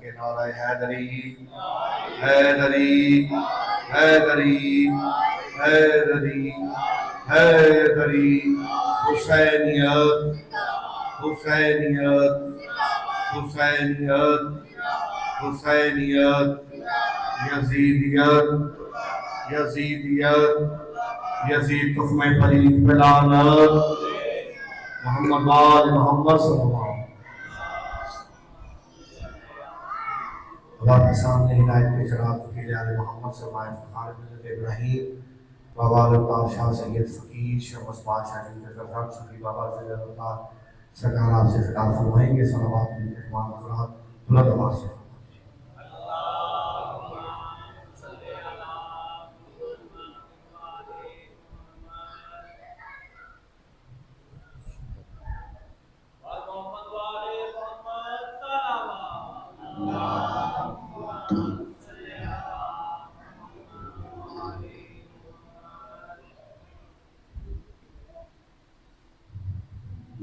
کے نعرہ حیدری حیدری حیدری حیدری حیدری حسینیت حسینیت حسینیت حسینیت یزیدیت یزیدیت یزید تخم پلید پہ لعنت محمد آل محمد صلی اللہ علیہ وسلم۔ اللہ کے سامنے ہدایت کے چراغ فقیر آل محمد صلی اللہ علیہ وسلم فخار ملت ابراہیم بابا اللہ شاہ سید فقیر شمس بادشاہ جن کے فرزند صفی بابا فضل اللہ سرکار آپ سے خطاب فرمائیں گے۔ صلوات میں تمام افراد بلند آواز سے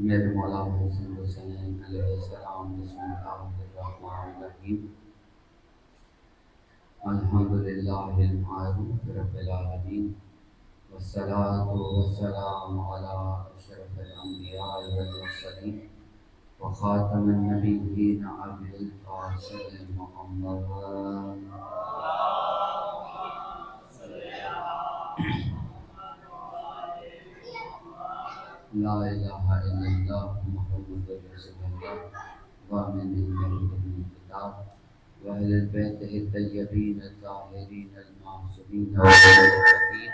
میرے مولا حسین حسین علیہ السلام۔ بسم اللہ الرحمن الرحیم۔ الحمدللہ المعروف رب العالمین، والصلاة والسلام علی اشرف الانبیاء والمرسلین، وخاتم النبیین ابی القاسم محمد۔ لا الہ الا اللہ محمد رسول اللہ ومن اہل الکتاب واہل البیت الطیبین الطاہرین المعصومین والمتقین،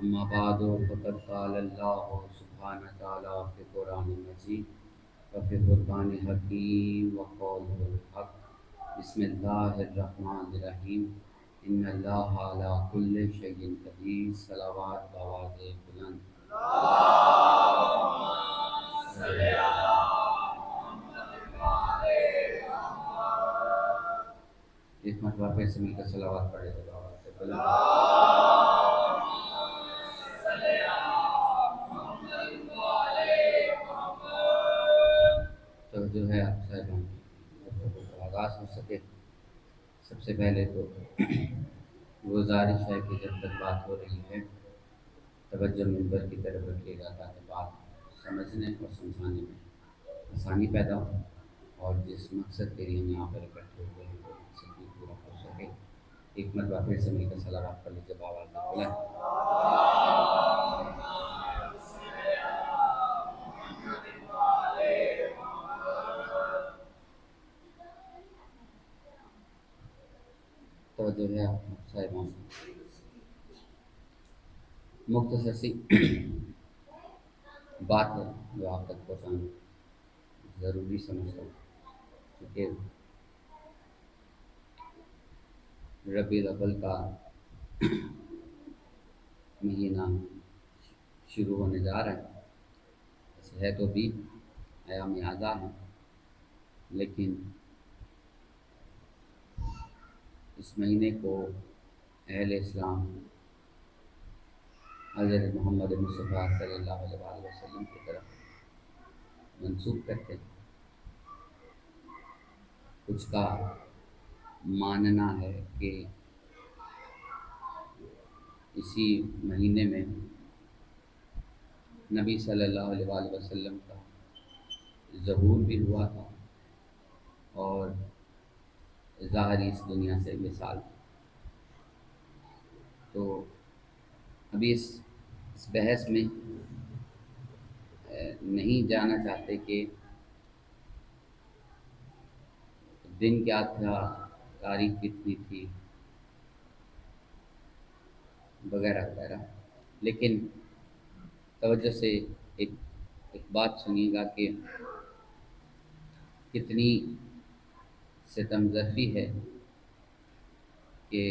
اما بعد فقد قال اللہ سبحانہ تعالی فی قرآن مجید وفی فرقان حکیم وقولہ الحق۔ بسم اللہ الرحمن الرحیم۔ ان اللہ علی کل شیء قدیر۔ صلوات بآواز بلند۔ ایک مرتبہ پھر سے مل کر صلوات پڑھے تو آواز سے بلند۔ تو جو ہے آپ صاحبان آغاز ہو سکے، سب سے پہلے تو گزارش ہے کہ جب تک بات ہو رہی ہے توجہ منبر کی طرف رکھیے گا تاکہ بات سمجھنے اور سمجھانے میں آسانی پیدا ہو، اور جس مقصد کے لیے ہم یہاں پر اکٹھے ہوئے ہیں وہ مقصد بھی پورا ہو سکے۔ ایک مرتبہ پھر سے مل کر صلوات پڑھ لیجیے آواز بلند۔ تو جو ہے صاحبان مختصر سی بات ہے جو آپ تک پہنچانا ضروری سمجھتا ہوں، کیونکہ ربیع الاول کا مہینہ شروع ہونے جا رہا ہے۔ ایسے ہے تو بھی ایام اعزا ہیں، لیکن اس مہینے کو اہل اسلام حضرت محمد مصطفیٰ صلی اللہ علیہ وآلہ وسلم کی طرف منسوب کرتے ہیں۔ کچھ کا ماننا ہے کہ اسی مہینے میں نبی صلی اللہ علیہ وآلہ وسلم کا ظہور بھی ہوا تھا اور ظاہری اس دنیا سے مثال تھی۔ تو ابھی اس بحث میں نہیں جانا چاہتے کہ دن کیا تھا، تاریخ کتنی تھی، وغیرہ وغیرہ، لیکن توجہ سے ایک بات سنیے گا کہ کتنی ستم ظرفی ہے کہ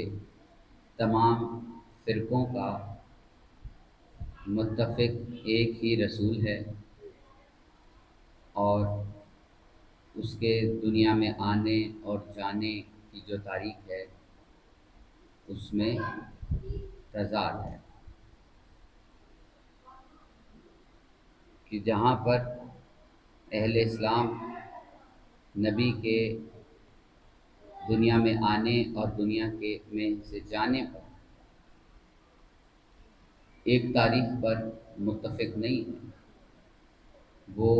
تمام فرقوں کا متفق ایک ہی رسول ہے، اور اس کے دنیا میں آنے اور جانے کی جو تاریخ ہے اس میں تضاد ہے، کہ جہاں پر اہل اسلام نبی کے دنیا میں آنے اور دنیا کے میں سے جانے پر ایک تاریخ پر متفق نہیں ہے، وہ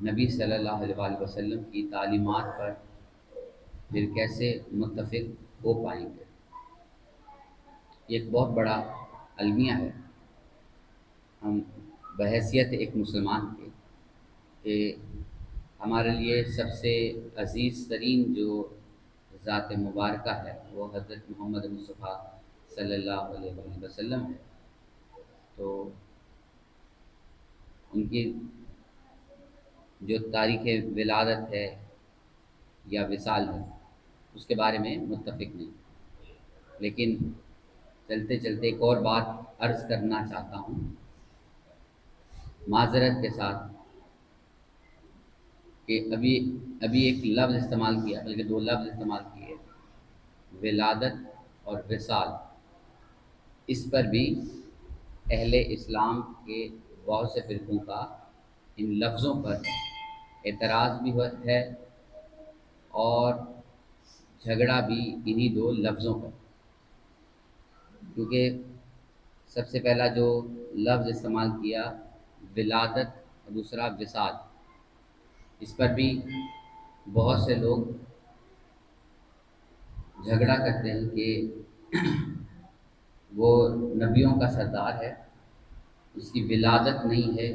نبی صلی اللہ علیہ وآلہ وسلم کی تعلیمات پر پھر کیسے متفق ہو پائیں گے؟ یہ ایک بہت بڑا المیہ ہے ہم بحیثیت ایک مسلمان کے، کہ ہمارے لیے سب سے عزیز ترین جو ذات مبارکہ ہے وہ حضرت محمد مصطفیٰ صلی اللہ علیہ وآلہ وسلم ہے، تو ان کی جو تاریخ ولادت ہے یا وصال ہے اس کے بارے میں متفق نہیں، لیکن چلتے چلتے ایک اور بات عرض کرنا چاہتا ہوں معذرت کے ساتھ، کہ ابھی ایک لفظ استعمال کیا، بلکہ دو لفظ استعمال کیے، ولادت اور وصال، اس پر بھی اہل اسلام کے بہت سے فرقوں کا ان لفظوں پر اعتراض بھی ہے اور جھگڑا بھی انہی دو لفظوں پر، کیونکہ سب سے پہلا جو لفظ استعمال کیا ولادت اور دوسرا وصال، اس پر بھی بہت سے لوگ جھگڑا کرتے ہیں کہ وہ نبیوں کا سردار ہے، اس کی ولادت نہیں ہے،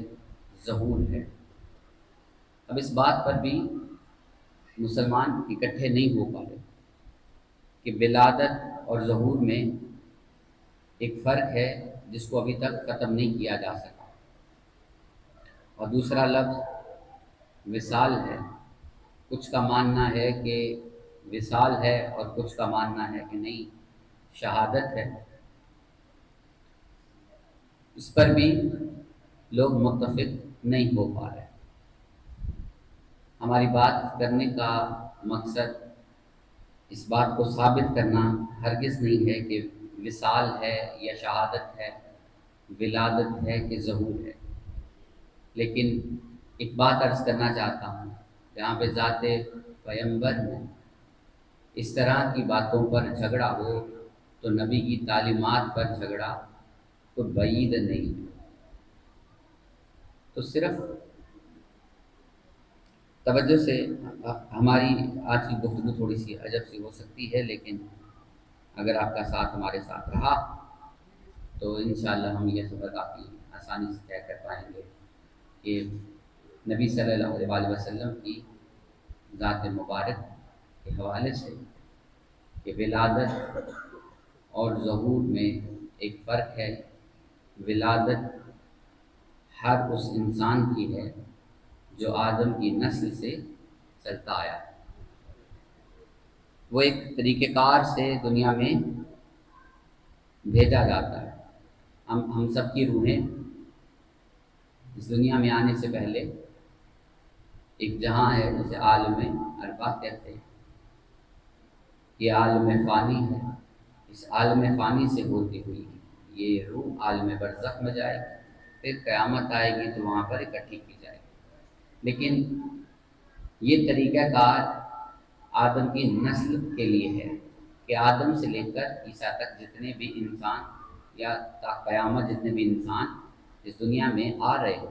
ظہور ہے۔ اب اس بات پر بھی مسلمان اکٹھے نہیں ہو پا رہے کہ ولادت اور ظہور میں ایک فرق ہے جس کو ابھی تک ختم نہیں کیا جا سکا، اور دوسرا لفظ وصال ہے، کچھ کا ماننا ہے کہ وصال ہے اور کچھ کا ماننا ہے کہ نہیں شہادت ہے، اس پر بھی لوگ متفق نہیں ہو پا رہے۔ ہماری بات کرنے کا مقصد اس بات کو ثابت کرنا ہرگز نہیں ہے کہ وصال ہے یا شہادت ہے، ولادت ہے کہ ظہور ہے، لیکن ایک بات عرض کرنا چاہتا ہوں، جہاں پہ ذات پیغمبر میں اس طرح کی باتوں پر جھگڑا ہو تو نبی کی تعلیمات پر جھگڑا تو بعید نہیں ہے۔ تو صرف توجہ سے ہماری آج کی گفتگو تھوڑی سی عجب سی ہو سکتی ہے، لیکن اگر آپ کا ساتھ ہمارے ساتھ رہا تو انشاءاللہ ہم یہ سبق کافی آسانی سے طے کر پائیں گے کہ نبی صلی اللہ علیہ وآلہ وسلم کی ذات مبارک کے حوالے سے کہ ولادت اور ظہور میں ایک فرق ہے۔ ولادت ہر اس انسان کی ہے جو آدم کی نسل سے چلتا آیا، وہ ایک طریقہ کار سے دنیا میں بھیجا جاتا ہے۔ ہم سب کی روحیں اس دنیا میں آنے سے پہلے ایک جہاں ہے جسے عالم ارواح کہتے ہیں، یہ عالم فانی ہے، اس عالم فانی سے ہوتی ہوئی یہ روح عالم برزخ میں جائے گی، پھر قیامت آئے گی تو وہاں پر اکٹھی کی جائے گی۔ لیکن یہ طریقہ کار آدم کی نسل کے لیے ہے کہ آدم سے لے کر عیسیٰ تک جتنے بھی انسان یا تا قیامت جتنے بھی انسان اس دنیا میں آ رہے ہو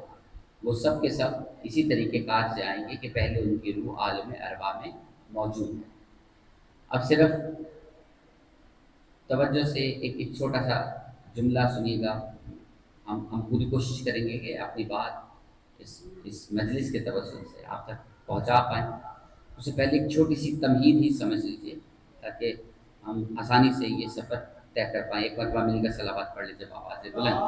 وہ سب کے سب اسی طریقہ کار سے آئیں گے کہ پہلے ان کی روح عالم ارواح میں موجود ہے۔ اب صرف توجہ سے ایک چھوٹا سا جملہ سنیے گا، ہم پوری کوشش کریں گے کہ اپنی بات اس مجلس کے توسط سے آپ تک پہنچا پائیں۔ اس سے پہلے ایک چھوٹی سی تمہید ہی سمجھ لیجیے تاکہ ہم آسانی سے یہ سفر طے کر پائیں۔ ایک مرتبہ مل کر صلوات پڑھ لیجیے آواز بلند۔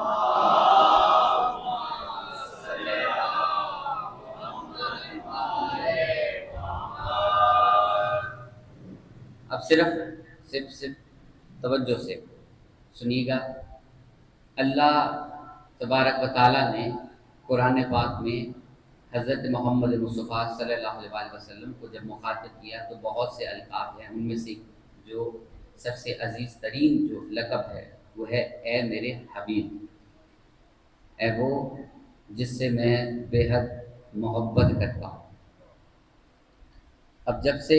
اب صرف توجہ سے سنیے گا، اللہ تبارک و تعالیٰ نے قرآن پاک میں حضرت محمد مصطفیٰ صلی اللہ علیہ وآلہ وسلم کو جب مخاطب کیا تو بہت سے القاب ہیں، ان میں سے جو سب سے عزیز ترین جو لقب ہے وہ ہے اے میرے حبیب، اے وہ جس سے میں بے حد محبت کرتا ہوں۔ اب جب سے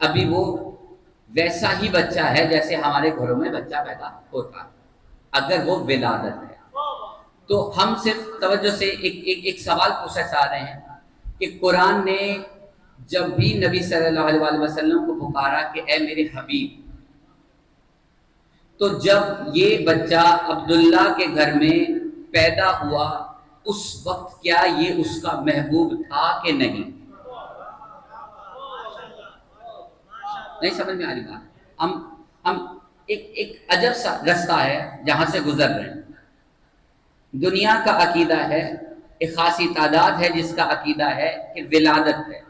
ابھی وہ ویسا ہی بچہ ہے جیسے ہمارے گھروں میں بچہ پیدا ہوتا ہے اگر وہ ولادت ہے۔ تو ہم صرف توجہ سے ایک سوال پوچھنا چاہ رہے ہیں کہ قرآن نے جب بھی نبی صلی اللہ علیہ وسلم کو پکارا کہ اے میرے حبیب، تو جب یہ بچہ عبداللہ کے گھر میں پیدا ہوا اس وقت کیا یہ اس کا محبوب تھا کہ نہیں؟ نہیں سمجھ میں آ رہی بات؟ ہم ایک عجب سا رستہ ہے جہاں سے گزر رہے ہیں۔ دنیا کا عقیدہ ہے، ایک خاصی تعداد ہے جس کا عقیدہ ہے کہ ولادت ہے۔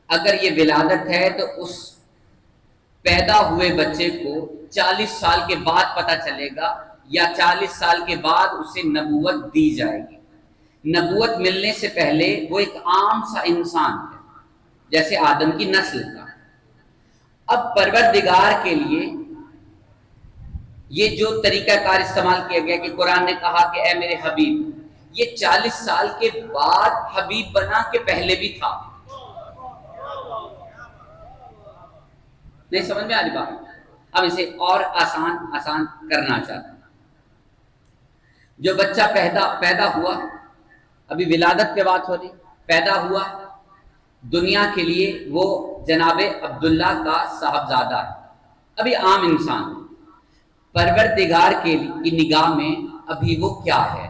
اگر یہ ولادت ہے تو اس پیدا ہوئے بچے کو 40 سال کے بعد پتہ چلے گا یا 40 سال کے بعد اسے نبوت دی جائے گی۔ نبوت ملنے سے پہلے وہ ایک عام سا انسان ہے جیسے آدم کی نسل کا۔ اب پروردگار کے لیے یہ جو طریقہ کار استعمال کیا گیا کہ قرآن نے کہا کہ اے میرے حبیب، یہ 40 سال کے بعد حبیب بنا کہ پہلے بھی تھا؟ نہیں سمجھ میں آ رہی بات؟ اب اسے اور آسان کرنا چاہتا ہوں۔ جو بچہ پیدا ہوا، ابھی ولادت پہ بات ہو رہی، پیدا ہوا دنیا کے لیے وہ جناب عبداللہ کا صاحبزادہ ہے، ابھی عام انسان ہے۔ پروردگار کی نگاہ میں ابھی وہ کیا ہے؟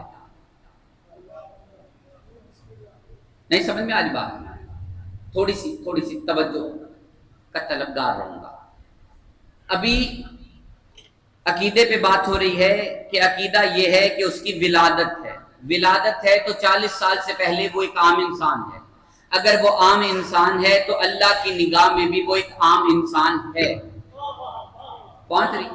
نہیں سمجھ میں آ رہی بات؟ تھوڑی سی توجہ کا طلبگار رہوں گا۔ ابھی عقیدے پہ بات ہو رہی ہے کہ عقیدہ یہ ہے کہ اس کی ولادت ہے۔ ولادت ہے تو 40 سال سے پہلے وہ ایک عام انسان ہے۔ اگر وہ عام انسان ہے تو اللہ کی نگاہ میں بھی وہ ایک عام انسان ہے۔ پہنچ رہی؟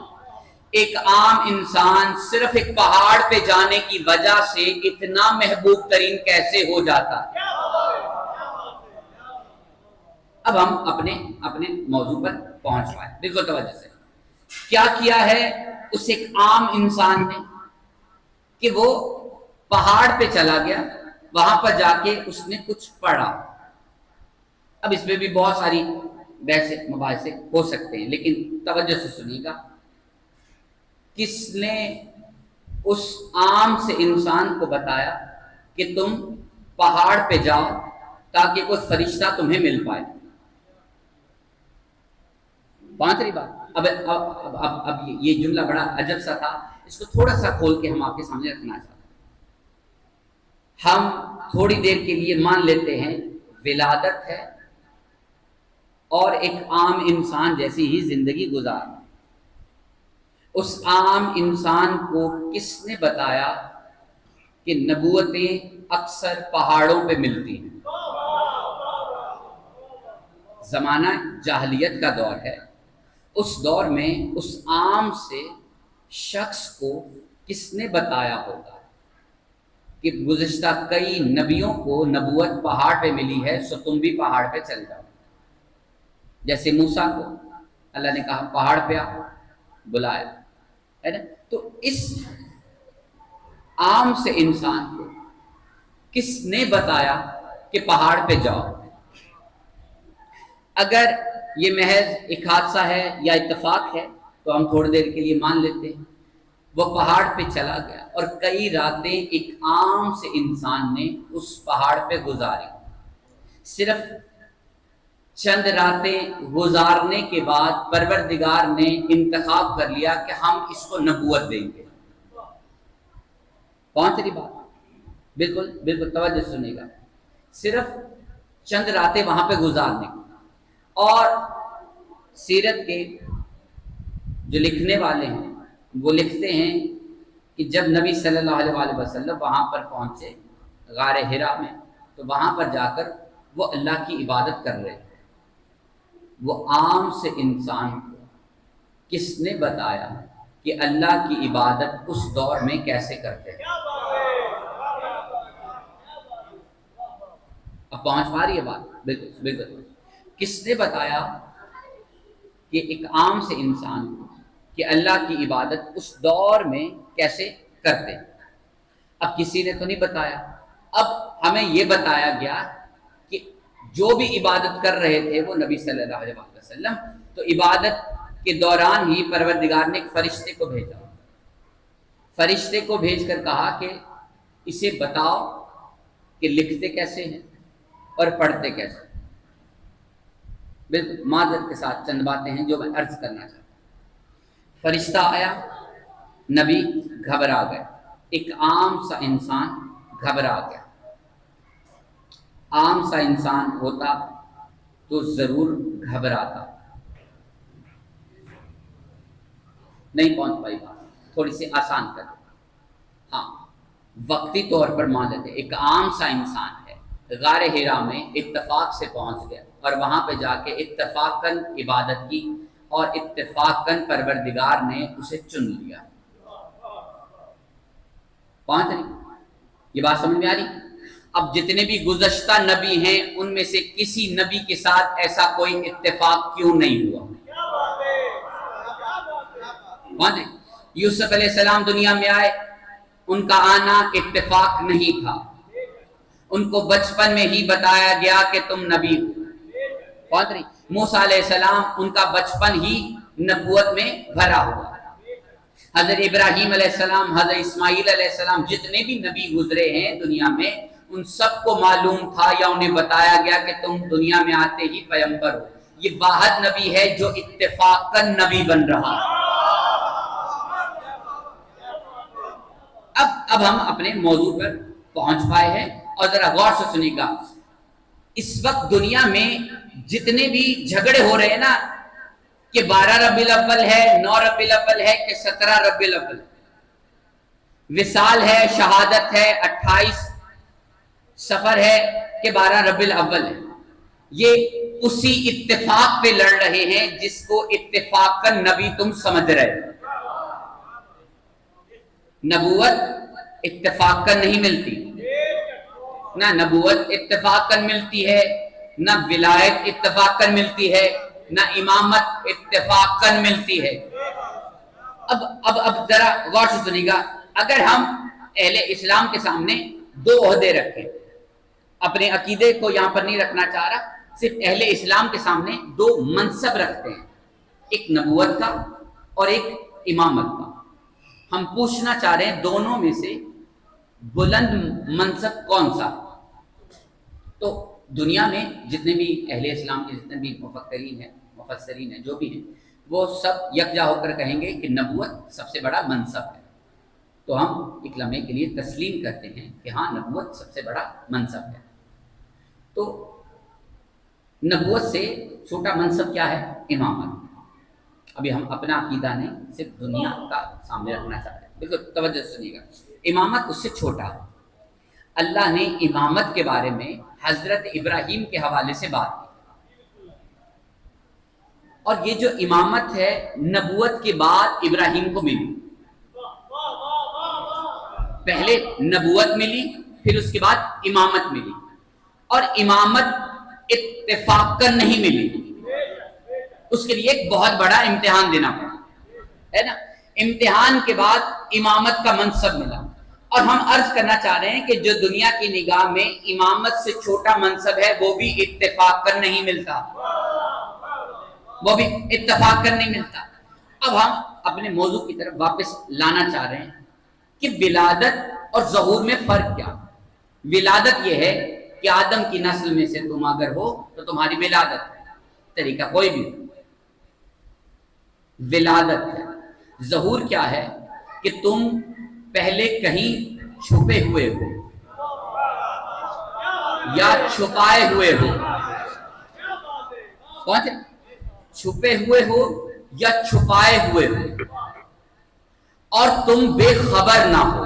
ایک عام انسان صرف ایک پہاڑ پہ جانے کی وجہ سے اتنا محبوب ترین کیسے ہو جاتا ہے؟ اب ہم اپنے موضوع پر پہنچ پائے، بالکل توجہ سے۔ کیا کیا ہے اس ایک عام انسان نے کہ وہ پہاڑ پہ چلا گیا، وہاں پر جا کے اس نے کچھ پڑھا۔ اب اس میں بھی بہت ساری بحثیں مباحثے ہو سکتے ہیں، لیکن توجہ سے سنیے گا۔ کس نے اس عام سے انسان کو بتایا کہ تم پہاڑ پہ جاؤ تاکہ کوئی فرشتہ تمہیں مل پائے؟ پانچ رہی بات؟ اب یہ جملہ بڑا عجب سا تھا، اس کو تھوڑا سا کھول کے ہم آپ کے سامنے رکھنا چاہتے ہیں۔ ہم تھوڑی دیر کے لیے مان لیتے ہیں ولادت ہے اور ایک عام انسان جیسی ہی زندگی گزارنا۔ اس عام انسان کو کس نے بتایا کہ نبوتیں اکثر پہاڑوں پہ ملتی ہیں؟ زمانہ جاہلیت کا دور ہے، اس دور میں اس عام سے شخص کو کس نے بتایا ہوگا کہ گزشتہ کئی نبیوں کو نبوت پہاڑ پہ ملی ہے، سو تم بھی پہاڑ پہ چل جاؤ۔ جیسے موسیٰ کو اللہ نے کہا پہاڑ پہ آؤ، بلایا ہے نا۔ تو اس عام سے انسان کو کس نے بتایا کہ پہاڑ پہ جاؤ؟ اگر یہ محض ایک حادثہ ہے یا اتفاق ہے تو ہم تھوڑی دیر کے لیے مان لیتے ہیں وہ پہاڑ پہ چلا گیا اور کئی راتیں ایک عام سے انسان نے اس پہاڑ پہ گزاری۔ صرف چند راتیں گزارنے کے بعد پروردگار نے انتخاب کر لیا کہ ہم اس کو نبوت دیں گے۔ پہنچ رہی بات؟ بالکل توجہ سنیے گا۔ صرف چند راتیں وہاں پہ گزارنے کی، اور سیرت کے جو لکھنے والے ہیں وہ لکھتے ہیں کہ جب نبی صلی اللہ علیہ وسلم وہاں پر پہنچے غار حرا میں، تو وہاں پر جا کر وہ اللہ کی عبادت کر رہے تھے۔ وہ عام سے انسان کو کس نے بتایا کہ اللہ کی عبادت اس دور میں کیسے کرتے ہیں؟ اب پہنچ پا رہی ہے بات؟ بالکل کس نے بتایا کہ ایک عام سے انسان کو کہ اللہ کی عبادت اس دور میں کیسے کرتے ہیں؟ اب کسی نے تو نہیں بتایا، اب ہمیں یہ بتایا گیا کہ جو بھی عبادت کر رہے تھے وہ نبی صلی اللہ علیہ وسلم، تو عبادت کے دوران ہی پروردگار نے ایک فرشتے کو بھیجا، فرشتے کو بھیج کر کہا کہ اسے بتاؤ کہ لکھتے کیسے ہیں اور پڑھتے کیسے ہیں۔ بالکل معذرت کے ساتھ چند باتیں ہیں جو میں عرض کرنا چاہتا ہوں۔ فرشتہ آیا، نبی گھبرا گئے، ایک عام سا انسان گھبرا گیا۔ عام سا انسان ہوتا تو ضرور گھبراتا۔ نہیں پہنچ پائی بات، تھوڑی سی آسان کر دیں۔ ہاں، وقتی طور پر مان لیتے ایک عام سا انسان ہے، غار حرا میں اتفاق سے پہنچ گیا اور وہاں پہ جا کے اتفاقاً عبادت کی اور اتفاقاً پروردگار نے اسے چن لیا۔ پہنچ رہی؟ یہ بات سمجھ میں آ رہی؟ اب جتنے بھی گزشتہ نبی ہیں ان میں سے کسی نبی کے ساتھ ایسا کوئی اتفاق کیوں نہیں ہوا؟ پہنچ رہی؟ یوسف علیہ السلام دنیا میں آئے، ان کا آنا اتفاق نہیں تھا، ان کو بچپن میں ہی بتایا گیا کہ تم نبی ہو۔ پہنچ رہی؟ موسیٰ علیہ السلام ان کا بچپن ہی نبوت میں بھرا ہوا۔ حضرت ابراہیم علیہ السلام، حضرت اسماعیل علیہ السلام، جتنے بھی نبی گزرے ہیں دنیا میں، ان سب کو معلوم تھا یا انہیں بتایا گیا کہ تم دنیا میں آتے ہی پیغمبر ہو۔ یہ واحد نبی ہے جو اتفاقاً نبی بن رہا ہے۔ اب ہم اپنے موضوع پر پہنچ پائے ہیں اور ذرا غور سے سنیے گا۔ اس وقت دنیا میں جتنے بھی جھگڑے ہو رہے ہیں نا کہ 12 ربیع الاول ہے، 9 ربیع الاول ہے کہ 17 ربیع الاول ہے، وصال ہے، شہادت ہے، 28 سفر ہے کہ 12 ربیع الاول ہے، یہ اسی اتفاق پہ لڑ رہے ہیں جس کو اتفاقاً نبی تم سمجھ رہے ہو۔ نبوت اتفاقاً نہیں ملتی، نہ نبوت اتفاقاً ملتی ہے، نہ ولایت اتفاقاً ملتی ہے، نہ امامت اتفاقاً ملتی ہے۔ اب ذرا غور سے سنیے گا، اگر ہم اہل اسلام کے سامنے دو عہدے رکھیں، اپنے عقیدے کو یہاں پر نہیں رکھنا چاہ رہا، صرف اہل اسلام کے سامنے دو منصب رکھتے ہیں، ایک نبوت کا اور ایک امامت کا۔ ہم پوچھنا چاہ رہے ہیں دونوں میں سے بلند منصب کون سا؟ تو دنیا میں جتنے بھی اہل اسلام کے جتنے بھی مفسرین ہیں جو بھی ہیں، وہ سب یکجا ہو کر کہیں گے کہ نبوت سب سے بڑا منصب ہے۔ تو ہم ایک لمحے کے لیے تسلیم کرتے ہیں کہ ہاں نبوت سب سے بڑا منصب ہے۔ تو نبوت سے چھوٹا منصب کیا ہے؟ امامت۔ ابھی ہم اپنا عقیدہ نہیں، صرف دنیا کا سامنے رکھنا چاہتے ہیں، بالکل توجہ سنیے گا۔ امامت اس سے چھوٹا ہے۔ اللہ نے امامت کے بارے میں حضرت ابراہیم کے حوالے سے بات کی، اور یہ جو امامت ہے نبوت کے بعد ابراہیم کو ملی۔ پہلے نبوت ملی، پھر اس کے بعد امامت ملی، اور امامت اتفاقاً نہیں ملی، اس کے لیے ایک بہت بڑا امتحان دینا پڑا، ہے نا؟ امتحان کے بعد امامت کا منصب ملا، اور ہم عرض کرنا چاہ رہے ہیں کہ جو دنیا کی نگاہ میں امامت سے چھوٹا منصب ہے وہ بھی اتفاقاً نہیں ملتا، وہ بھی اتفاقاً نہیں ملتا۔ اب ہم اپنے موضوع کی طرف واپس لانا چاہ رہے ہیں کہ ولادت اور ظہور میں فرق کیا؟ ولادت یہ ہے کہ آدم کی نسل میں سے تم اگر ہو تو تمہاری ولادت ہے، طریقہ کوئی بھی ہو، ولادت ہے۔ ظہور کیا ہے؟ کہ تم پہلے کہیں چھپے ہوئے ہو یا چھپائے ہوئے ہو، پہنچے؟ چھپے ہوئے ہو یا چھپائے ہوئے ہو، اور تم بے خبر نہ ہو،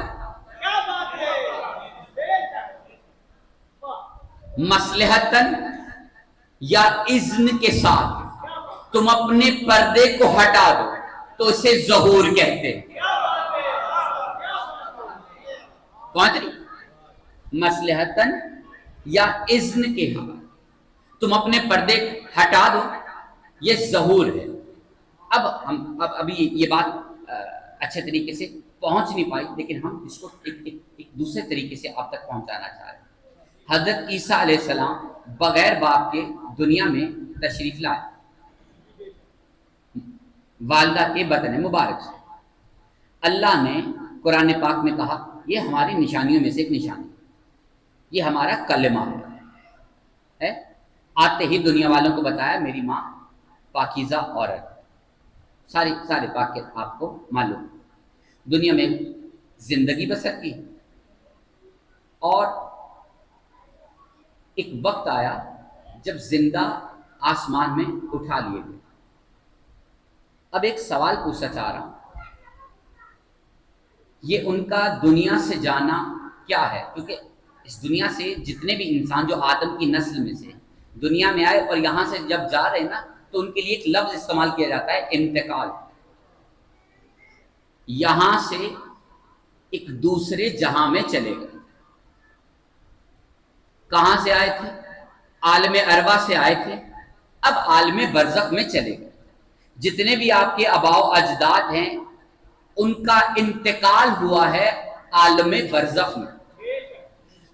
مصلحتاً یا اذن کے ساتھ تم اپنے پردے کو ہٹا دو تو اسے ظہور کہتے ہیں۔ پہنچ رہی؟ مصلحتاً یا اذن کے ساتھ تم اپنے پردے ہٹا دو، یہ ظہور ہے۔ ابھی یہ بات اچھے طریقے سے پہنچ نہیں پائی، لیکن ہم اس کو ایک دوسرے طریقے سے آپ تک پہنچانا چاہ رہے ہیں۔ حضرت عیسیٰ علیہ السلام بغیر باپ کے دنیا میں تشریف لائے، والدہ کے بطن مبارک سے۔ اللہ نے قرآن پاک میں کہا یہ ہماری نشانیوں میں سے ایک نشانی، یہ ہمارا کلمہ ہے۔ آتے ہی دنیا والوں کو بتایا میری ماں پاکیزہ عورت، سارے واقعات آپ کو معلوم۔ دنیا میں زندگی بسر کی اور ایک وقت آیا جب زندہ آسمان میں اٹھا لیے گئے۔ اب ایک سوال پوچھنا چاہ رہا ہوں، یہ ان کا دنیا سے جانا کیا ہے؟ کیونکہ اس دنیا سے جتنے بھی انسان جو آدم کی نسل میں سے دنیا میں آئے اور یہاں سے جب جا رہے ہیں نا، تو ان کے لیے ایک لفظ استعمال کیا جاتا ہے انتقال۔ یہاں سے ایک دوسرے جہاں میں چلے گئے۔ کہاں سے آئے تھے؟ عالم ارواح سے آئے تھے، اب عالم برزخ میں چلے گئے۔ جتنے بھی آپ کے آباء و اجداد ہیں ان کا انتقال ہوا ہے عالم برزخ میں۔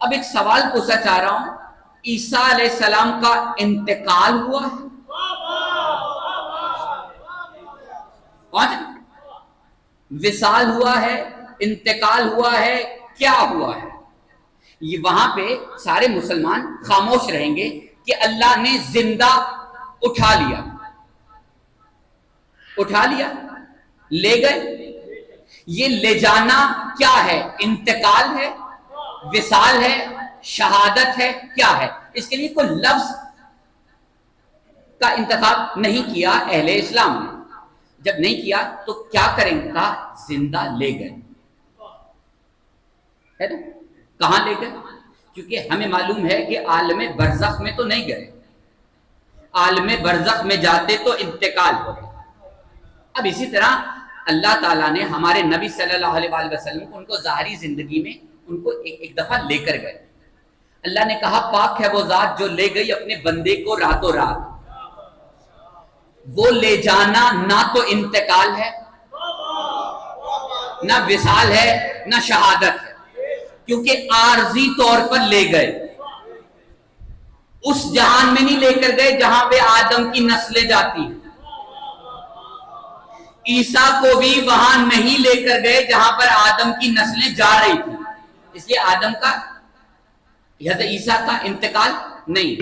اب ایک سوال پوچھنا چاہ رہا ہوں، عیسیٰ علیہ السلام کا انتقال ہوا ہے؟ وصال ہوا ہے؟ انتقال ہوا ہے؟ کیا ہوا ہے؟ یہ وہاں پہ سارے مسلمان خاموش رہیں گے کہ اللہ نے زندہ اٹھا لیا، لے گئے۔ یہ لے جانا کیا ہے؟ انتقال ہے، وصال ہے، شہادت ہے، کیا ہے؟ اس کے لیے کوئی لفظ کا انتخاب نہیں کیا اہل اسلام نے۔ جب نہیں کیا تو کیا کریں گا؟ زندہ لے گئے، ہے نا؟ کہاں لے گئے؟ کیونکہ ہمیں معلوم ہے کہ عالم برزخ میں تو نہیں گئے، عالم برزخ میں جاتے تو انتقال ہوتا۔ اب اسی طرح اللہ تعالیٰ نے ہمارے نبی صلی اللہ علیہ وآلہ وسلم کو ان کو ظاہری زندگی میں ان کو ایک دفعہ لے کر گئے۔ اللہ نے کہا پاک ہے وہ ذات جو لے گئی اپنے بندے کو راتوں رات۔ وہ لے جانا نہ تو انتقال ہے، نہ وصال ہے، نہ شہادت ہے، کیونکہ عارضی طور پر لے گئے۔ اس جہان میں نہیں لے کر گئے جہاں پہ آدم کی نسلیں جاتی ہیں، عیسیٰ کو بھی وہاں نہیں لے کر گئے جہاں پر آدم کی نسلیں جا رہی تھی۔ اس لیے آدم کا حضرت عیسیٰ کا انتقال نہیں۔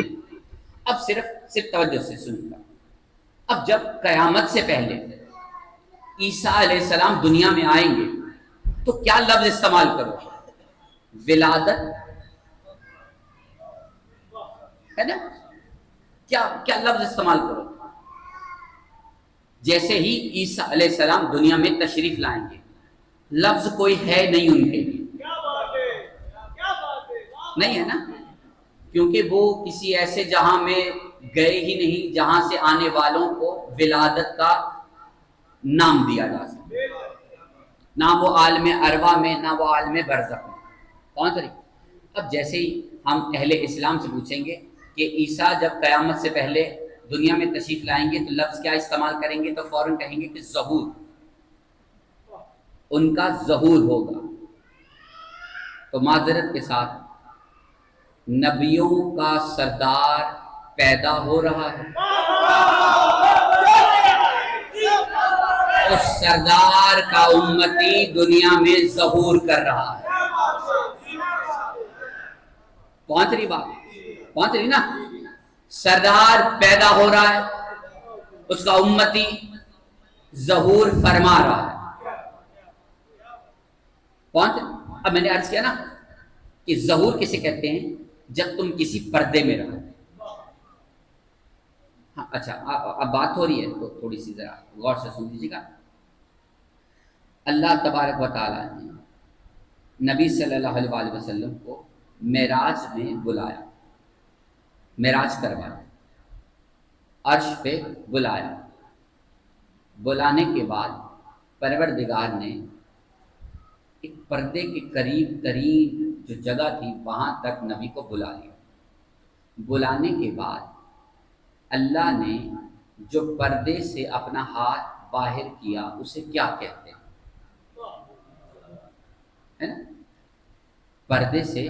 اب صرف توجہ سے سنیں گا۔ اب جب قیامت سے پہلے عیسیٰ علیہ السلام دنیا میں آئیں گے تو کیا لفظ استعمال کرو؟ ولادت ہے نا؟ کیا لفظ استعمال کرو؟ جیسے ہی عیسیٰ علیہ السلام دنیا میں تشریف لائیں گے، لفظ کوئی ہے نہیں ان کے لیے، نہیں ہے نا؟ کیونکہ وہ کسی ایسے جہاں میں گئے ہی نہیں جہاں سے آنے والوں کو ولادت کا نام دیا جا سکے، نہ وہ عالم ارواح میں، نہ وہ عالم برزخ میں۔ کون سا؟ اب جیسے ہی ہم اہل اسلام سے پوچھیں گے کہ عیسیٰ جب قیامت سے پہلے دنیا میں تشریف لائیں گے تو لفظ کیا استعمال کریں گے؟ تو فوراً کہیں گے کہ ظہور، ان کا ظہور ہوگا۔ تو معذرت کے ساتھ نبیوں کا سردار پیدا ہو رہا ہے، اس سردار کا امتی دنیا میں ظہور کر رہا ہے۔ پہنچ رہی بات؟ پہنچ رہی نا؟ سردار پیدا ہو رہا ہے، اس کا امتی ظہور فرما رہا ہے۔ پہنچ؟ اب میں نے عرض کیا نا کہ ظہور کسے کہتے ہیں؟ جب تم کسی پردے میں رہو۔ ہاں اچھا، اب بات ہو رہی ہے تو تھوڑی سی ذرا غور سے سن لیجیے گا۔ اللہ تبارک و تعالیٰ نے نبی صلی اللہ علیہ وآلہ وسلم کو معراج میں بلایا، معراج کروایا، عرش پہ بلایا۔ بلانے کے بعد پروردگار نے ایک پردے کے قریب ترین جو جگہ تھی وہاں تک نبی کو بلا لیا۔ بلانے کے بعد اللہ نے جو پردے سے اپنا ہاتھ باہر کیا اسے کیا کہتے ہیں؟ ہے نا؟ پردے سے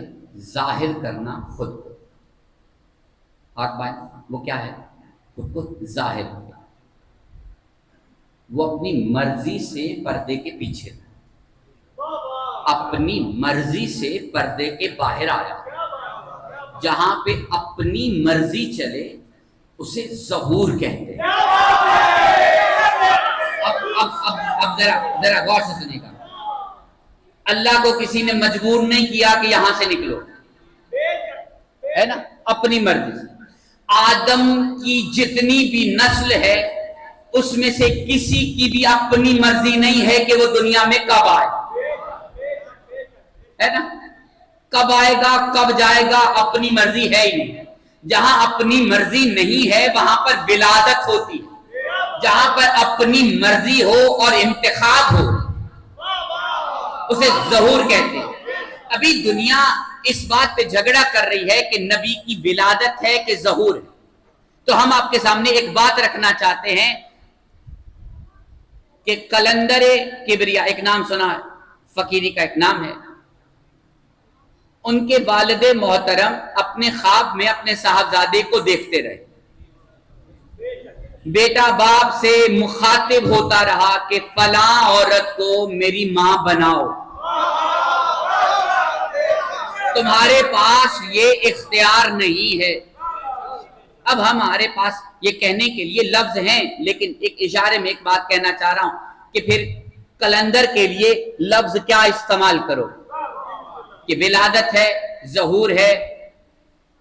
ظاہر کرنا خود کو۔ ہاتھ بائیں وہ کیا ہے؟ خود کو ظاہر ہو گیا، وہ اپنی مرضی سے پردے کے پیچھے تھا، اپنی مرضی سے پردے کے باہر آیا۔ جہاں پہ اپنی مرضی چلے اسے ظہور کہتے ہیں۔ اب ذرا غور سے سنیے گا، اللہ کو کسی نے مجبور نہیں کیا کہ یہاں سے نکلو، ہے نا، اپنی مرضی سے۔ آدم کی جتنی بھی نسل ہے اس میں سے کسی کی بھی اپنی مرضی نہیں ہے کہ وہ دنیا میں کب آئے، ہے نا، کب آئے گا کب جائے گا اپنی مرضی ہے ہی نہیں۔ جہاں اپنی مرضی نہیں ہے وہاں پر ولادت ہوتی ہے، جہاں پر اپنی مرضی ہو اور انتخاب ہو اسے ظہور کہتے ہیں۔ ابھی دنیا اس بات پہ جھگڑا کر رہی ہے کہ نبی کی ولادت ہے کہ ظہور ہے، تو ہم آپ کے سامنے ایک بات رکھنا چاہتے ہیں کہ کلندر کبریا، ایک نام سنا ہے، فقیری کا ایک نام ہے، ان کے والد محترم اپنے خواب میں اپنے صاحبزادے کو دیکھتے رہے، بیٹا باپ سے مخاطب ہوتا رہا کہ فلاں عورت کو میری ماں بناؤ، تمہارے پاس یہ اختیار نہیں ہے۔ اب ہمارے پاس یہ کہنے کے لیے لفظ ہیں، لیکن ایک اشارے میں ایک بات کہنا چاہ رہا ہوں کہ پھر کلندر کے لیے لفظ کیا استعمال کرو، کہ ولادت ہے، ظہور ہے،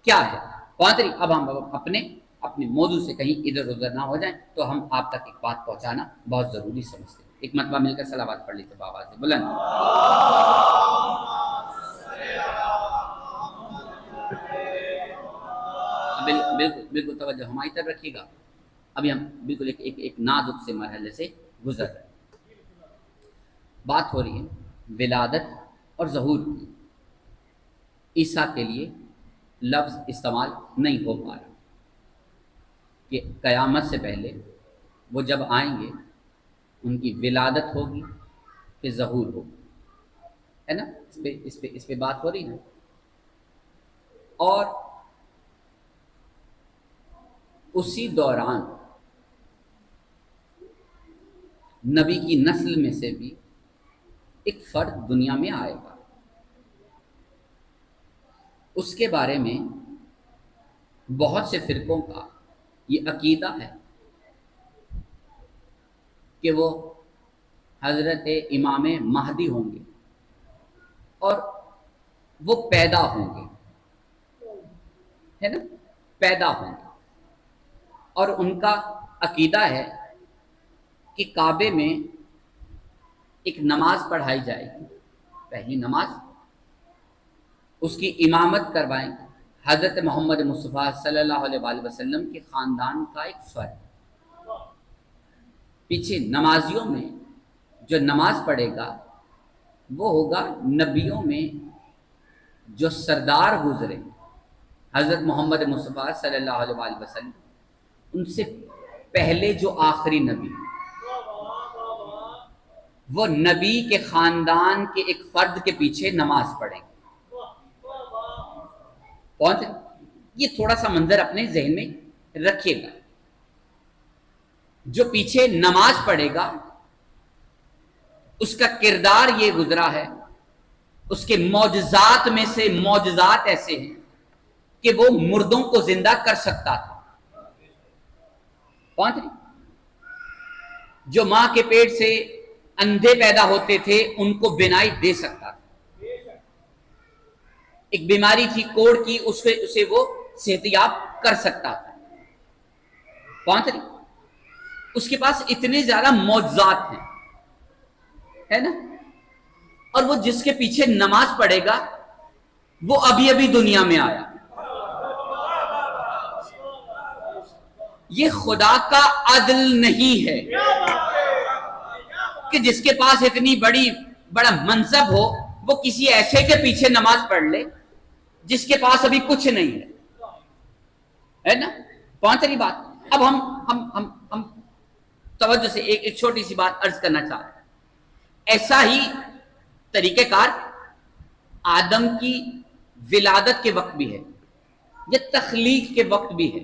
کیا ہے، پانتری۔ اب ہم اپنے موضوع سے کہیں ادھر ادھر نہ ہو جائیں تو ہم آپ تک ایک بات پہنچانا بہت ضروری سمجھتے ہیں۔ ایک مرتبہ مل کر صلوات پڑھ لیتے بابا سے بلند۔ بالکل توجہ ہماری طرف رکھیے گا، ابھی ہم بالکل ایک نازک سے مرحلے سے گزر رہے ہیں۔ بات ہو رہی ہے ولادت اور ظہور کی۔ عیسیٰ کے لیے لفظ استعمال نہیں ہو پا رہا کہ قیامت سے پہلے وہ جب آئیں گے ان کی ولادت ہوگی کہ ظہور ہوگی، ہے نا، اس پہ بات ہو رہی ہے۔ اور اسی دوران نبی کی نسل میں سے بھی ایک فرد دنیا میں آئے گا، اس کے بارے میں بہت سے فرقوں کا یہ عقیدہ ہے کہ وہ حضرت امام مہدی ہوں گے اور وہ پیدا ہوں گے، ہے نا، پیدا ہوں گے، اور ان کا عقیدہ ہے کہ کعبے میں ایک نماز پڑھائی جائے گی، پہلی نماز، اس کی امامت کروائیں گے حضرت محمد مصطفیٰ صلی اللہ علیہ وآلہ وسلم کے خاندان کا ایک فرد۔ پیچھے نمازیوں میں جو نماز پڑھے گا وہ ہوگا نبیوں میں جو سردار گزرے حضرت محمد مصطفیٰ صلی اللہ علیہ وآلہ وسلم، ان سے پہلے جو آخری نبی، وہ نبی کے خاندان کے ایک فرد کے پیچھے نماز پڑھیں گے۔ پہنچے؟ یہ تھوڑا سا منظر اپنے ذہن میں رکھیے گا۔ جو پیچھے نماز پڑھے گا اس کا کردار یہ گزرا ہے، اس کے معجزات میں سے معجزات ایسے ہیں کہ وہ مردوں کو زندہ کر سکتا تھا۔ پہنچ رہی؟ جو ماں کے پیٹ سے اندھے پیدا ہوتے تھے ان کو بینائی دے سکتا تھا۔ ایک بیماری تھی کوڑ کی، اسے وہ صحتیاب کر سکتا تھا۔ پہنچ رہی؟ اس کے پاس اتنے زیادہ معجزات ہیں، ہے نا، اور وہ جس کے پیچھے نماز پڑھے گا وہ ابھی ابھی دنیا میں آیا۔ یہ خدا کا عدل نہیں ہے کہ جس کے پاس اتنی بڑا منصب ہو وہ کسی ایسے کے پیچھے نماز پڑھ لے جس کے پاس ابھی کچھ نہیں ہے نا۔ پہنچ رہی بات؟ اب ہم توجہ سے ایک چھوٹی سی بات عرض کرنا چاہ رہے ہیں۔ ایسا ہی طریقہ کار آدم کی ولادت کے وقت بھی ہے۔ یہ تخلیق کے وقت بھی ہے۔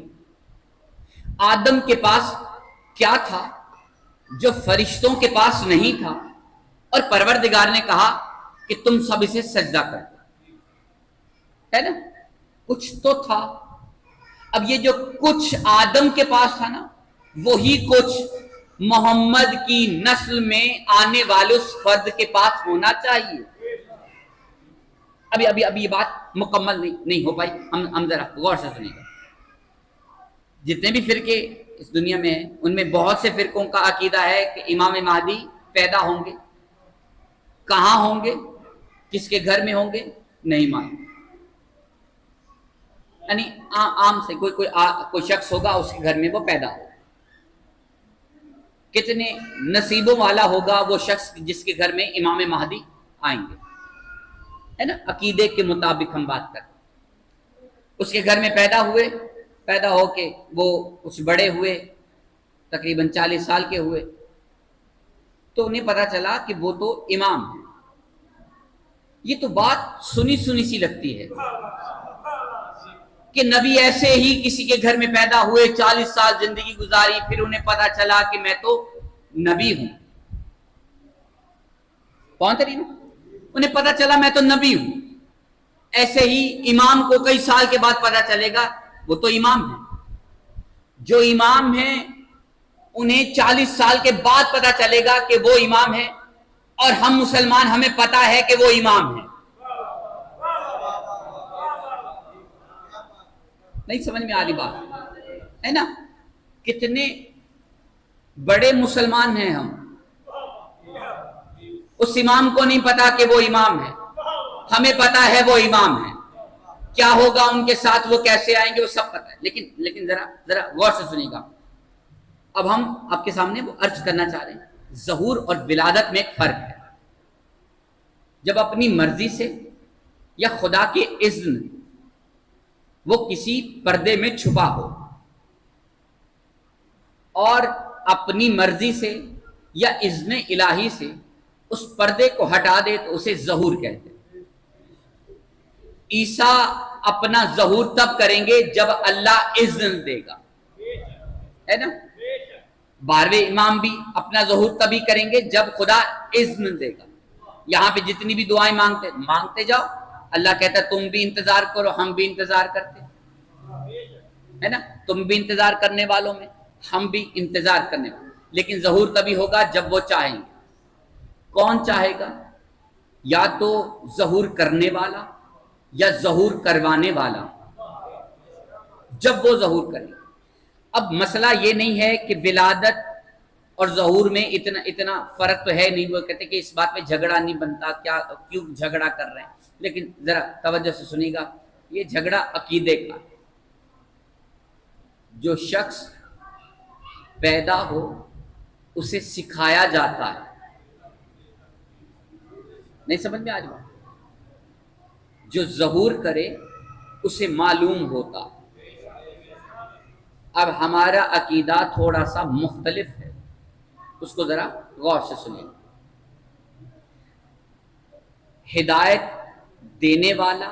آدم کے پاس کیا تھا جو فرشتوں کے پاس نہیں تھا، اور پروردگار نے کہا کہ تم سب اسے سجدہ کر دو، ہے نا؟ کچھ تو تھا۔ اب یہ جو کچھ آدم کے پاس تھا نا، وہی کچھ محمد کی نسل میں آنے والے اس فرد کے پاس ہونا چاہیے۔ ابھی یہ بات مکمل نہیں ہو پائی، ہم ذرا غور سے سنیں گے۔ جتنے بھی فرقے اس دنیا میں ہیں، ان میں بہت سے فرقوں کا عقیدہ ہے کہ امام مہدی پیدا ہوں گے۔ کہاں ہوں گے، کس کے گھر میں ہوں گے، نہیں معلوم۔ یعنی عام سے کوئی شخص ہوگا، اس کے گھر میں وہ پیدا ہوگا۔ کتنے نصیبوں والا ہوگا وہ شخص جس کے گھر میں امام مہدی آئیں گے، ہے نا؟ عقیدے کے مطابق ہم بات کریں۔ اس کے گھر میں پیدا ہو کے وہ کچھ بڑے ہوئے، تقریباً 40 سال کے ہوئے، تو انہیں پتا چلا کہ وہ تو امام ہے۔ یہ تو بات سنی سی لگتی ہے کہ نبی ایسے ہی کسی کے گھر میں پیدا ہوئے، 40 سال زندگی گزاری، پھر انہیں پتا چلا کہ میں تو نبی ہوں۔ پہنچ رہی نا؟ انہیں پتا چلا میں تو نبی ہوں۔ ایسے ہی امام کو کئی سال کے بعد پتا چلے گا وہ تو امام ہے۔ جو امام ہیں انہیں 40 سال کے بعد پتا چلے گا کہ وہ امام ہے، اور ہم مسلمان ہمیں پتا ہے کہ وہ امام ہے۔ نہیں سمجھ میں آ رہی بات ہے نا؟ کتنے بڑے مسلمان ہیں ہم، اس امام کو نہیں پتا کہ وہ امام ہے، ہمیں پتا ہے وہ امام ہے۔ کیا ہوگا ان کے ساتھ، وہ کیسے آئیں گے، وہ سب پتا ہے۔ لیکن ذرا غور سے سنیے گا۔ اب ہم آپ کے سامنے وہ عرض کرنا چاہ رہے ہیں، ظہور اور ولادت میں ایک فرق ہے۔ جب اپنی مرضی سے یا خدا کے اذن وہ کسی پردے میں چھپا ہو، اور اپنی مرضی سے یا اذن الہی سے اس پردے کو ہٹا دے تو اسے ظہور کہتے ہیں۔ عیسیٰ اپنا ظہور تب کریں گے جب اللہ اذن دے گا، ہے نا؟ 12ویں امام بھی اپنا ظہور تبھی کریں گے جب خدا اذن دے گا۔ یہاں پہ جتنی بھی دعائیں مانگتے جاؤ، اللہ کہتا ہے تم بھی انتظار کرو، ہم بھی انتظار کرتے، ہے نا؟ تم بھی انتظار کرنے والوں میں، ہم بھی انتظار کرنے والے۔ لیکن ظہور تبھی ہوگا جب وہ چاہیں گے۔ کون چاہے گا؟ یا تو ظہور کرنے والا یا ظہور کروانے والا، جب وہ ظہور کرے۔ اب مسئلہ یہ نہیں ہے کہ ولادت اور ظہور میں اتنا فرق تو ہے نہیں۔ وہ کہتے کہ اس بات پہ جھگڑا نہیں بنتا، کیوں جھگڑا کر رہے ہیں؟ لیکن ذرا توجہ سے سنیے گا، یہ جھگڑا عقیدے کا۔ جو شخص پیدا ہو اسے سکھایا جاتا ہے، نہیں سمجھ میں آ رہی بات؟ جو ظہور کرے اسے معلوم ہوتا۔ اب ہمارا عقیدہ تھوڑا سا مختلف ہے، اس کو ذرا غور سے سنیں۔ ہدایت دینے والا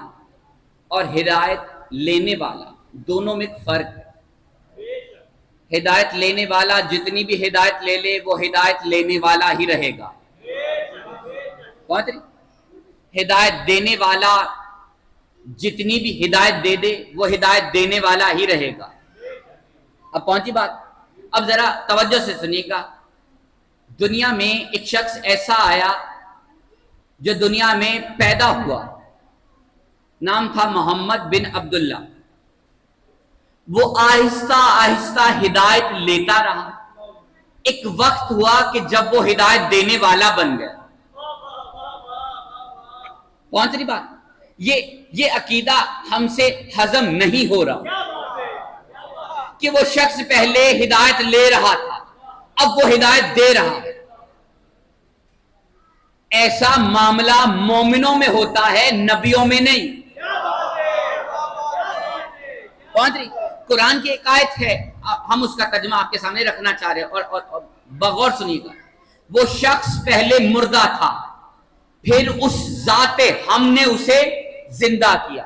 اور ہدایت لینے والا دونوں میں ایک فرق ہے۔ ہدایت لینے والا جتنی بھی ہدایت لے لے وہ ہدایت لینے والا ہی رہے گا۔ ہدایت دینے والا جتنی بھی ہدایت دے دے وہ ہدایت دینے والا ہی رہے گا۔ اب پہنچی بات؟ اب ذرا توجہ سے سنیے گا۔ دنیا میں ایک شخص ایسا آیا جو دنیا میں پیدا ہوا، نام تھا محمد بن عبداللہ۔ وہ آہستہ آہستہ ہدایت لیتا رہا، ایک وقت ہوا کہ جب وہ ہدایت دینے والا بن گیا۔ پہنچ رہی بات؟ یہ عقیدہ ہم سے ہضم نہیں ہو رہا کہ وہ شخص پہلے ہدایت لے رہا تھا، اب وہ ہدایت دے رہا ہے۔ ایسا معاملہ مومنوں میں ہوتا ہے، نبیوں میں نہیں۔ پہنچ رہی؟ قرآن کی ایک آیت ہے، ہم اس کا ترجمہ آپ کے سامنے رکھنا چاہ رہے ہیں، اور بغور سنیے گا۔ وہ شخص پہلے مردہ تھا، پھر اس ذات ہم نے اسے زندہ کیا،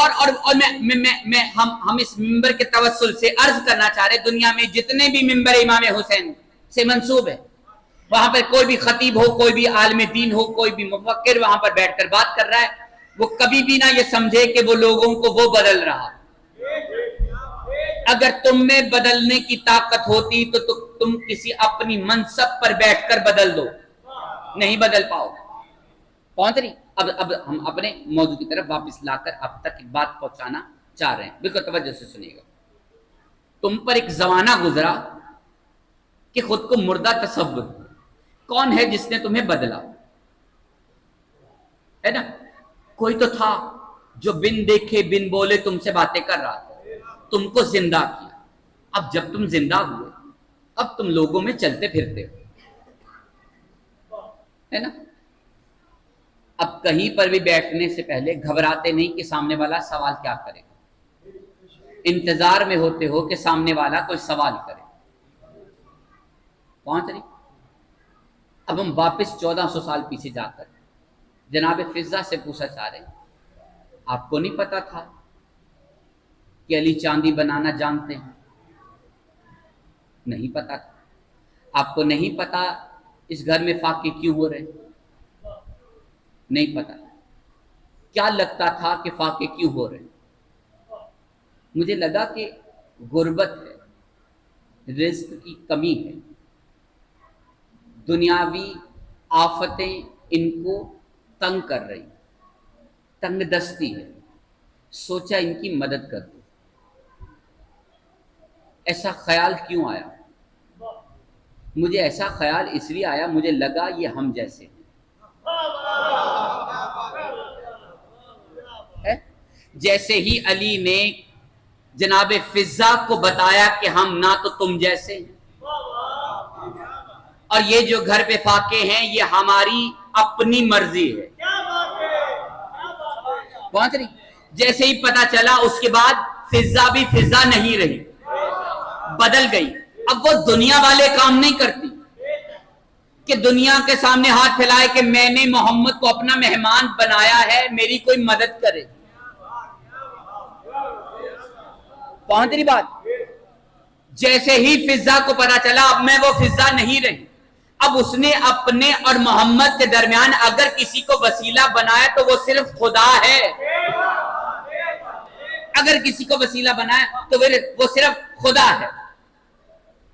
اور میں ہم اس ممبر کے توسل سے عرض کرنا چاہ رہے دنیا میں جتنے بھی ممبر امام حسین سے منسوب ہے، وہاں پر کوئی بھی خطیب ہو، کوئی بھی عالم دین ہو، کوئی بھی مفکر وہاں پر بیٹھ کر بات کر رہا ہے، وہ کبھی بھی نہ یہ سمجھے کہ وہ لوگوں کو وہ بدل رہا۔ اگر تم میں بدلنے کی طاقت ہوتی تو تم کسی اپنی منصب پر بیٹھ کر بدل دو، نہیں بدل پاؤ۔ پہنچ رہی؟ اب ہم اپنے موضوع کی طرف واپس لا کر اب تک ایک بات پہنچانا چاہ رہے ہیں، بالکل توجہ سے سنیے گا۔ تم پر ایک زمانہ گزرا کہ خود کو مردہ تصور، کون ہے جس نے تمہیں بدلا؟ ہے نا؟ کوئی تو تھا جو بن دیکھے بن بولے تم سے باتیں کر رہا تھا، تم کو زندہ کیا۔ اب جب تم زندہ ہوئے، اب تم لوگوں میں چلتے پھرتے ہو، ہے نا؟ اب کہیں پر بھی بیٹھنے سے پہلے گھبراتے نہیں کہ سامنے والا سوال کیا کرے گا، انتظار میں ہوتے ہو کہ سامنے والا کوئی سوال کرے۔ پہنچ رہی؟ اب ہم واپس 1400 سال پیچھے جا کر جناب فضہ سے پوچھا چاہ رہے ہیں، آپ کو نہیں پتا تھا کہ علی چاندی بنانا جانتے ہیں؟ نہیں پتا تھا۔ آپ کو نہیں پتا اس گھر میں فاقے کیوں ہو رہے؟ نہیں پتا۔ کیا لگتا تھا کہ فاقے کیوں ہو رہے؟ مجھے لگا کہ غربت ہے، رزق کی کمی ہے، دنیاوی آفتیں ان کو تنگ کر رہی، تنگ دستی ہے، سوچا ان کی مدد کر دو۔ ایسا خیال کیوں آیا؟ مجھے ایسا خیال اس لیے آیا، مجھے لگا یہ ہم جیسے ہیں۔ جیسے ہی علی نے جناب فضہ کو بتایا کہ ہم نہ تو تم جیسے ہیں، اور یہ جو گھر پہ فاقے ہیں یہ ہماری اپنی مرضی ہے۔ پہنچ رہی؟ جیسے ہی پتا چلا، اس کے بعد فضہ بھی فضہ نہیں رہی، بدل گئی۔ اب وہ دنیا والے کام نہیں کرتی کہ دنیا کے سامنے ہاتھ پھیلائے کہ میں نے محمد کو اپنا مہمان بنایا ہے، میری کوئی مدد کرے۔ پہنچ رہی بات؟ جیسے ہی فضہ کو پتا چلا اب میں وہ فضہ نہیں رہی، اب اس نے اپنے اور محمد کے درمیان اگر کسی کو وسیلہ بنایا تو وہ صرف خدا ہے۔ اگر کسی کو وسیلہ بنایا تو وہ صرف خدا ہے۔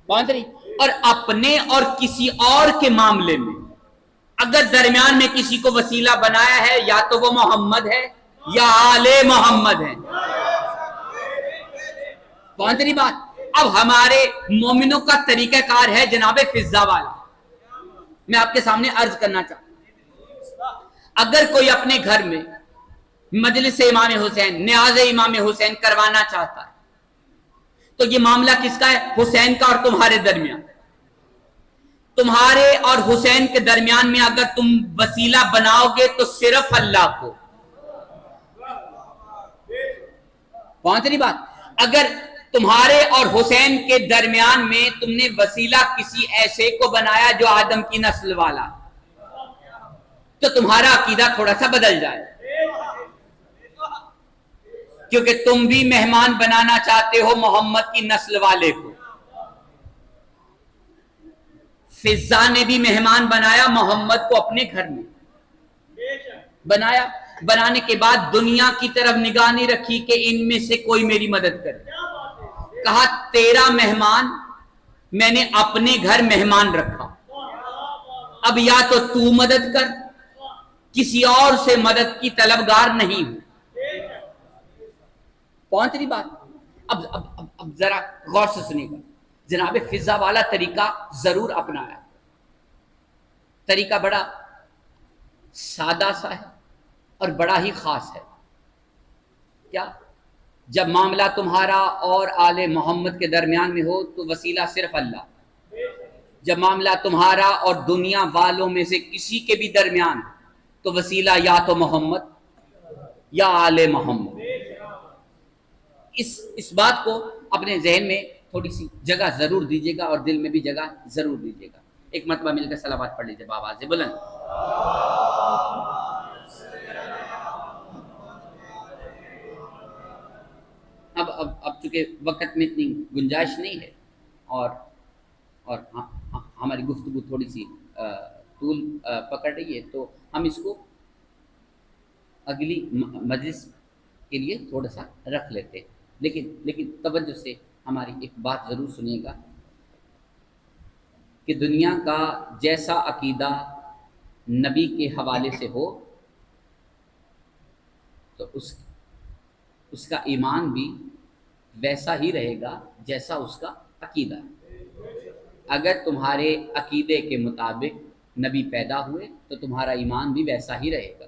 پہنچ رہی؟ اور اپنے اور کسی اور کے معاملے میں اگر درمیان میں کسی کو وسیلہ بنایا ہے، یا تو وہ محمد ہے یا آل محمد ہے۔ پہنچ رہی بات؟ اب ہمارے مومنوں کا طریقہ کار ہے جناب فضہ والا۔ میں آپ کے سامنے عرض کرنا چاہتا ہوں، اگر کوئی اپنے گھر میں مجلس امام حسین، نیاز امام حسین کروانا چاہتا ہے تو یہ معاملہ کس کا ہے؟ حسین کا اور تمہارے درمیان۔ تمہارے اور حسین کے درمیان میں اگر تم وسیلہ بناؤ گے تو صرف اللہ کو۔ پہنچ رہی بات؟ اگر تمہارے اور حسین کے درمیان میں تم نے وسیلہ کسی ایسے کو بنایا جو آدم کی نسل والا، تو تمہارا عقیدہ تھوڑا سا بدل جائے، کیونکہ تم بھی مہمان بنانا چاہتے ہو محمد کی نسل والے کو۔ فضہ نے بھی مہمان بنایا محمد کو اپنے گھر میں، بنایا، بنانے کے بعد دنیا کی طرف نگاہ نہیں رکھی کہ ان میں سے کوئی میری مدد کرے، کہا تیرا مہمان میں نے اپنے گھر مہمان رکھا، اب یا تو مدد کر، کسی اور سے مدد کی طلبگار نہیں ہوں۔ پہنچ رہی بات؟ اب ذرا غور سے سنیے گا، جناب فضہ والا طریقہ ضرور اپنایا، طریقہ بڑا سادہ سا ہے اور بڑا ہی خاص ہے۔ کیا؟ جب معاملہ تمہارا اور آل محمد کے درمیان میں ہو تو وسیلہ صرف اللہ، جب معاملہ تمہارا اور دنیا والوں میں سے کسی کے بھی درمیان تو وسیلہ یا تو محمد یا آل محمد۔ اس بات کو اپنے ذہن میں تھوڑی سی جگہ ضرور دیجیے گا اور دل میں بھی جگہ ضرور دیجیے گا۔ ایک مرتبہ مل کر صلوات پڑھ لیجیے بآواز بلند۔ اب چونکہ وقت میں اتنی گنجائش نہیں ہے اور ہماری گفتگو تھوڑی سی طول پکڑ رہی ہے، تو ہم اس کو اگلی مجلس کے لیے تھوڑا سا رکھ لیتے ہیں، لیکن توجہ سے ہماری ایک بات ضرور سنیے گا کہ دنیا کا جیسا عقیدہ نبی کے حوالے سے ہو تو اس کا ایمان بھی ویسا ہی رہے گا جیسا اس کا عقیدہ ہے۔ اگر تمہارے عقیدے کے مطابق نبی پیدا ہوئے تو تمہارا ایمان بھی ویسا ہی رہے گا۔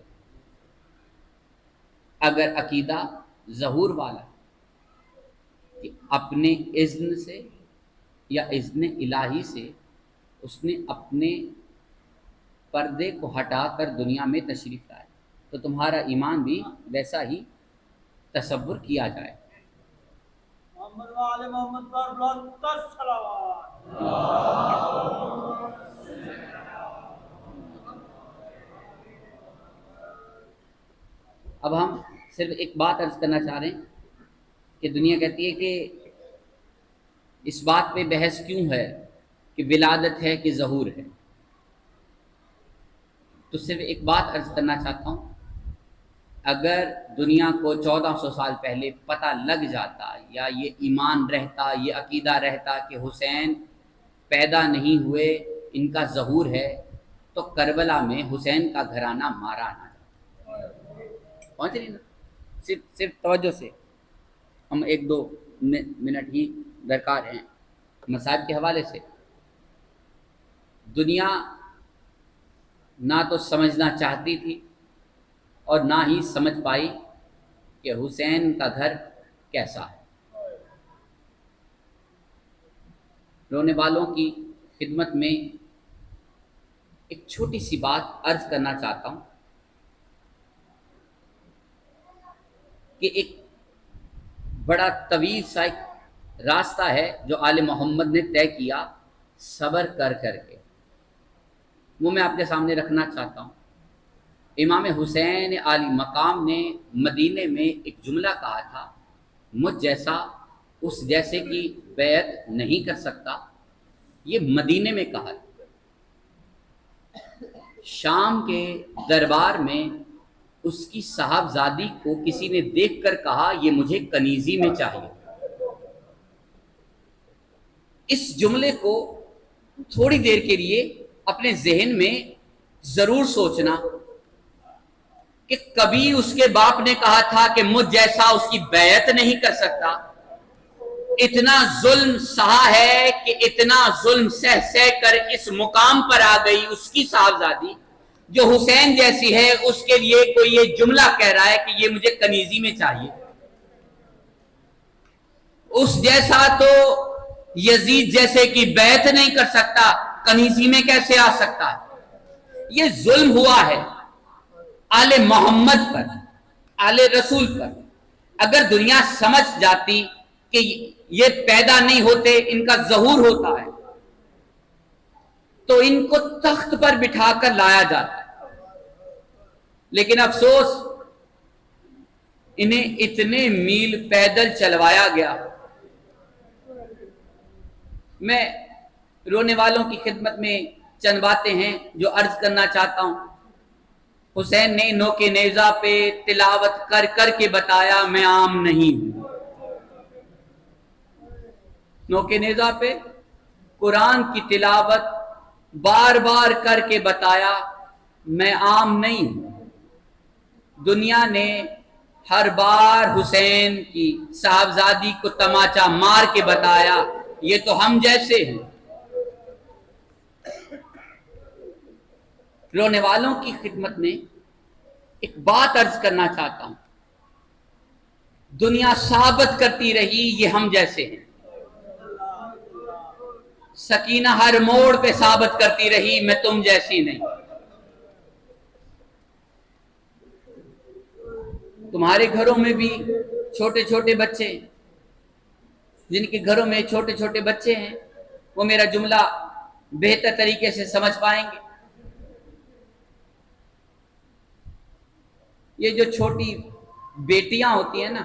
اگر عقیدہ ظہور والا کہ اپنے اذن سے یا اذن الہی سے اس نے اپنے پردے کو ہٹا کر دنیا میں تشریف لائے تو تمہارا ایمان بھی ویسا ہی تصور کیا جائے۔ محمد وآل محمد پر بلند صلوات۔ اب ہم صرف ایک بات عرض کرنا چاہ رہے ہیں کہ دنیا کہتی ہے کہ اس بات پہ بحث کیوں ہے کہ ولادت ہے کہ ظہور ہے، تو صرف ایک بات عرض کرنا چاہتا ہوں، اگر دنیا کو 1400 سال پہلے پتہ لگ جاتا یا یہ ایمان رہتا، یہ عقیدہ رہتا کہ حسین پیدا نہیں ہوئے، ان کا ظہور ہے، تو کربلا میں حسین کا گھرانہ مارا نہ جاتا۔ پہنچ رہی نا؟ صرف توجہ سے ہم 1-2 منٹ ہی درکار ہیں مصائب کے حوالے سے۔ دنیا نہ تو سمجھنا چاہتی تھی اور نہ ہی سمجھ پائی کہ حسین کا گھر کیسا ہے۔ رونے والوں کی خدمت میں ایک چھوٹی سی بات عرض کرنا چاہتا ہوں کہ ایک بڑا طویل سا ایک راستہ ہے جو آل محمد نے طے کیا صبر کر کر کے، وہ میں آپ کے سامنے رکھنا چاہتا ہوں۔ امام حسین عالی مقام نے مدینے میں ایک جملہ کہا تھا، مجھ جیسا اس جیسے کی بیعت نہیں کر سکتا، یہ مدینے میں کہا تھا۔ شام کے دربار میں اس کی صاحبزادی کو کسی نے دیکھ کر کہا یہ مجھے کنیزی میں چاہیے۔ اس جملے کو تھوڑی دیر کے لیے اپنے ذہن میں ضرور سوچنا کہ کبھی اس کے باپ نے کہا تھا کہ مجھ جیسا اس کی بیعت نہیں کر سکتا۔ اتنا ظلم سہا ہے کہ اتنا ظلم سہ کر اس مقام پر آ گئی اس کی صاحبزادی جو حسین جیسی ہے، اس کے لیے کوئی یہ جملہ کہہ رہا ہے کہ یہ مجھے کنیزی میں چاہیے۔ اس جیسا تو یزید جیسے کی بیعت نہیں کر سکتا، کنیزی میں کیسے آ سکتا ہے؟ یہ ظلم ہوا ہے آل محمد پر، آل رسول پر۔ اگر دنیا سمجھ جاتی کہ یہ پیدا نہیں ہوتے، ان کا ظہور ہوتا ہے، تو ان کو تخت پر بٹھا کر لایا جاتا ہے۔ لیکن افسوس انہیں اتنے میل پیدل چلوایا گیا۔ میں رونے والوں کی خدمت میں چند باتیں ہیں جو عرض کرنا چاہتا ہوں۔ حسین نے نوک نیزہ پہ تلاوت کر کر کے بتایا میں عام نہیں ہوں۔ نوک نیزہ پہ قرآن کی تلاوت بار بار کر کے بتایا میں عام نہیں ہوں۔ دنیا نے ہر بار حسین کی صاحبزادی کو تماچا مار کے بتایا یہ تو ہم جیسے ہیں۔ رونے والوں کی خدمت میں ایک بات عرض کرنا چاہتا ہوں، دنیا ثابت کرتی رہی یہ ہم جیسے ہیں، سکینہ ہر موڑ پہ ثابت کرتی رہی میں تم جیسی نہیں۔ تمہارے گھروں میں بھی چھوٹے چھوٹے بچے ہیں، جن کے گھروں میں چھوٹے چھوٹے بچے ہیں وہ میرا جملہ بہتر طریقے سے سمجھ پائیں گے۔ یہ جو چھوٹی بیٹیاں ہوتی ہیں نا،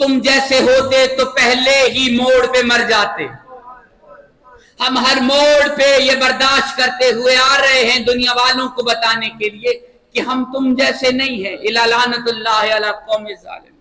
تم جیسے ہوتے تو پہلے ہی موڑ پہ مر جاتے. ہم ہر موڑ پہ یہ برداشت کرتے ہوئے آ رہے ہیں دنیا والوں کو بتانے کے لیے کہ ہم تم جیسے نہیں ہیں. الا لعنت اللہ علی قوم ظالم.